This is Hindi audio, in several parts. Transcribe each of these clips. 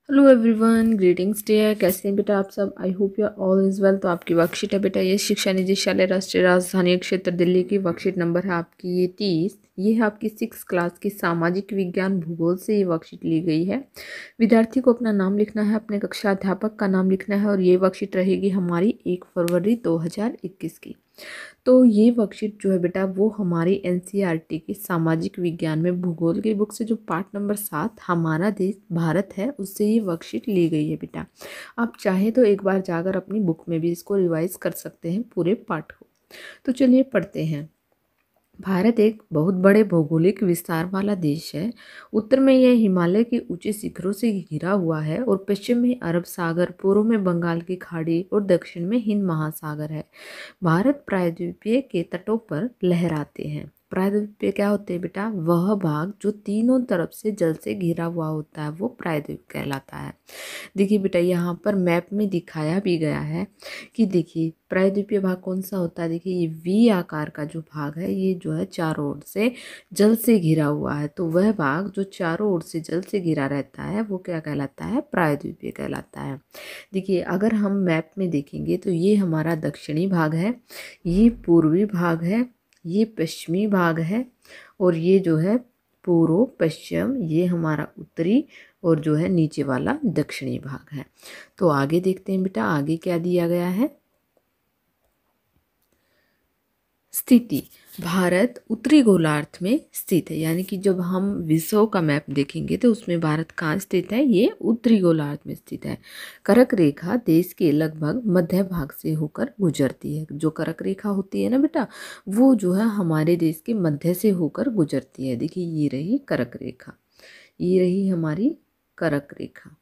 Hello everyone, greetings day. कैसे हैं बेटा आप सब? I hope you all is well. तो आपकी वर्कशीट है बेटा, ये शिक्षा निदेशालय राष्ट्रीय राजधानी क्षेत्र दिल्ली की वर्कशीट नंबर है आपकी ये 30। ये है आपकी 6 क्लास की सामाजिक विज्ञान भूगोल से ये वर्कशीट ली गई है। विद्यार्थी को अपना नाम लिखना है, अपने कक्षा अध्यापक का नाम लिखना है और ये वर्कशीट रहेगी हमारी 1 फरवरी 2021 की। तो ये वर्कशीट जो है बेटा वो हमारी एनसीईआरटी की सामाजिक विज्ञान में भूगोल की बुक से जो पार्ट नंबर 7 हमारा देश भारत है उससे ये वर्कशीट ली गई है बेटा। आप चाहें तो एक बार जाकर अपनी बुक में भी इसको रिवाइज कर सकते हैं पूरे पार्ट को। तो चलिए पढ़ते हैं। भारत एक बहुत बड़े भौगोलिक विस्तार वाला देश है। उत्तर में यह हिमालय के ऊंचे शिखरों से घिरा हुआ है और पश्चिम में अरब सागर, पूर्व में बंगाल की खाड़ी और दक्षिण में हिंद महासागर है। भारत प्रायद्वीपीय के तटों पर लहराते हैं। प्रायद्वीपीय क्या होते हैं बेटा? वह भाग जो तीनों तरफ से जल से घिरा हुआ होता है वो प्रायद्वीप कहलाता है। देखिए बेटा, यहाँ पर मैप में दिखाया भी गया है कि देखिए प्रायद्वीपीय भाग कौन सा होता है। देखिए ये वी आकार का जो भाग है ये जो है चारों ओर से जल से घिरा हुआ है, तो वह भाग जो चारों ओर से जल से घिरा रहता है वो क्या कहलाता है? प्रायद्वीपीय कहलाता है। देखिए अगर हम मैप में देखेंगे तो ये हमारा दक्षिणी भाग है, ये पूर्वी भाग है, ये पश्चिमी भाग है और ये जो है पूर्व पश्चिम, ये हमारा उत्तरी और जो है नीचे वाला दक्षिणी भाग है। तो आगे देखते हैं बेटा, आगे क्या दिया गया है। स्थिति। भारत उत्तरी गोलार्ध में स्थित है, यानी कि जब हम विश्व का मैप देखेंगे तो उसमें भारत कहाँ स्थित है? ये उत्तरी गोलार्ध में स्थित है। कर्क रेखा देश के लगभग मध्य भाग से होकर गुजरती है। जो कर्क रेखा होती है ना बेटा, वो जो है हमारे देश के मध्य से होकर गुजरती है। देखिए ये रही कर्क रेखा, ये रही हमारी कर्क रेखा।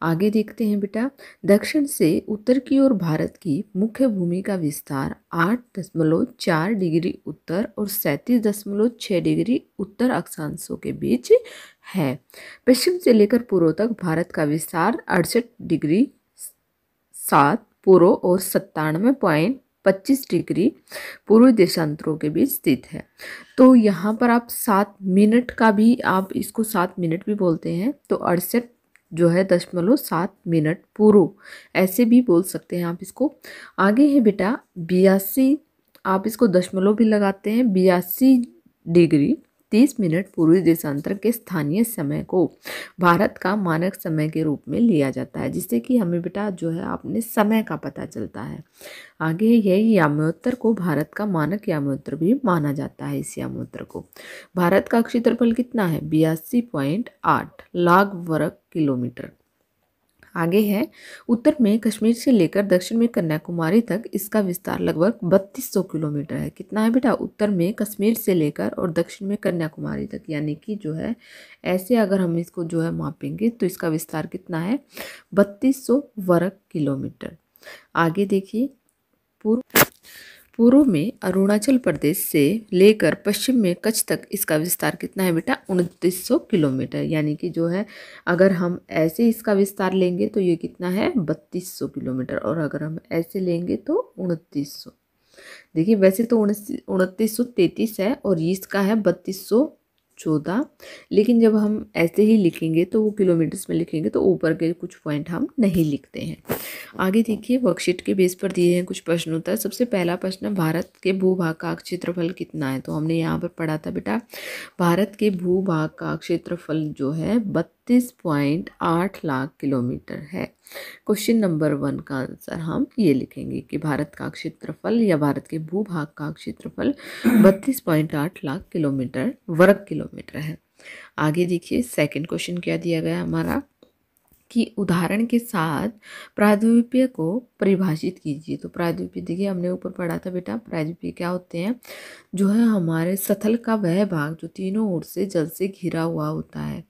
आगे देखते हैं बेटा, दक्षिण से उत्तर की ओर भारत की मुख्य भूमि का विस्तार 8.4 डिग्री उत्तर और 37.6 डिग्री उत्तर अक्षांशों के बीच है। पश्चिम से लेकर पूर्व तक भारत का विस्तार 68.7 पूर्व और 97.25 डिग्री पूर्वी देशांतरों के बीच स्थित है। तो यहाँ पर आप 7 मिनट का भी, आप इसको 7 मिनट भी बोलते हैं, तो 68 जो है 0.7 मिनट पूर्व ऐसे भी बोल सकते हैं आप इसको। आगे है बेटा 82, आप इसको दशमलव भी लगाते हैं, 82 डिग्री 30 मिनट पूर्वी देशांतर के स्थानीय समय को भारत का मानक समय के रूप में लिया जाता है, जिससे कि हमें बेटा जो है अपने समय का पता चलता है। आगे यही याम्योत्तर को भारत का मानक याम्योत्तर भी माना जाता है। इस याम्योत्तर को भारत का क्षेत्रफल कितना है? 82.8 लाख वर्ग किलोमीटर। आगे है उत्तर में कश्मीर से लेकर दक्षिण में कन्याकुमारी तक इसका विस्तार लगभग 3200 किलोमीटर है। कितना है बेटा? उत्तर में कश्मीर से लेकर और दक्षिण में कन्याकुमारी तक, यानी कि जो है ऐसे अगर हम इसको जो है मापेंगे तो इसका विस्तार कितना है? 3200 वर्ग किलोमीटर। आगे देखिए, पूर्व में अरुणाचल प्रदेश से लेकर पश्चिम में कच्छ तक इसका विस्तार कितना है बेटा? 2900 किलोमीटर। यानी कि जो है अगर हम ऐसे इसका विस्तार लेंगे तो ये कितना है? 3200 किलोमीटर, और अगर हम ऐसे लेंगे तो 2900। देखिए वैसे तो 2933 है और इसका है 3214, लेकिन जब हम ऐसे ही लिखेंगे तो वो किलोमीटर्स में लिखेंगे तो ऊपर के कुछ पॉइंट हम नहीं लिखते हैं। आगे देखिए, वर्कशीट के बेस पर दिए हैं कुछ प्रश्न उत्तर। सबसे पहला प्रश्न, भारत के भूभाग का क्षेत्रफल कितना है? तो हमने यहाँ पर पढ़ा था बेटा, भारत के भूभाग का क्षेत्रफल जो है 32.8 लाख किलोमीटर है। क्वेश्चन नंबर 1 का आंसर हम ये लिखेंगे कि भारत का क्षेत्रफल या भारत के भूभाग का क्षेत्रफल 32.8 लाख किलोमीटर वर्ग किलोमीटर है। आगे देखिए, सेकंड क्वेश्चन क्या दिया गया हमारा कि उदाहरण के साथ प्रायद्वीपीय को परिभाषित कीजिए। तो प्रायद्वीपीय देखिए हमने ऊपर पढ़ा था बेटा, प्रायद्वीपीय क्या होते हैं? जो है हमारे स्थल का वह भाग जो तीनों ओर से जल से घिरा हुआ होता है।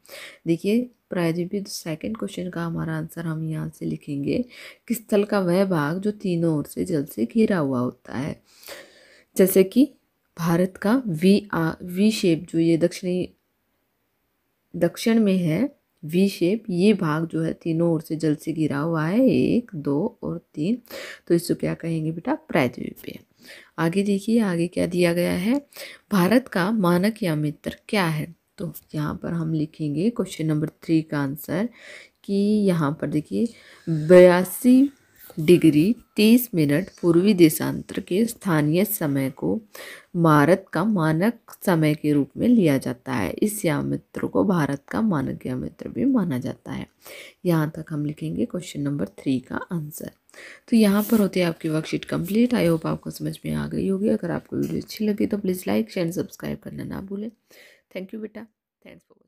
देखिए प्रायद्वीपीय सेकंड क्वेश्चन का हमारा आंसर हम यहाँ से लिखेंगे कि स्थल का वह भाग जो तीनों ओर से जल से घिरा हुआ होता है। जैसे कि भारत का वी शेप जो ये दक्षिण में है, वी शेप, ये भाग जो है तीनों ओर से जल से घिरा हुआ है, 1 2 और 3, तो इसको क्या कहेंगे बेटा? प्रायद्वीपीय। आगे देखिए, आगे क्या दिया गया है, भारत का मानक याम्योत्तर क्या है? तो यहाँ पर हम लिखेंगे क्वेश्चन नंबर 3 का आंसर कि यहाँ पर देखिए 82 डिग्री 30 मिनट पूर्वी देशांतर के स्थानीय समय को भारत का मानक समय के रूप में लिया जाता है। इस यामित्र को भारत का मानक यामित्र भी माना जाता है। यहाँ तक हम लिखेंगे क्वेश्चन नंबर 3 का आंसर। तो यहाँ पर होती है आपकी वर्कशीट कंप्लीट। आई होप आपको समझ में आ गई होगी। अगर आपको वीडियो अच्छी लगी तो प्लीज़ लाइक शेयर सब्सक्राइब करना ना भूलें। थैंक यू बेटा। Thanks for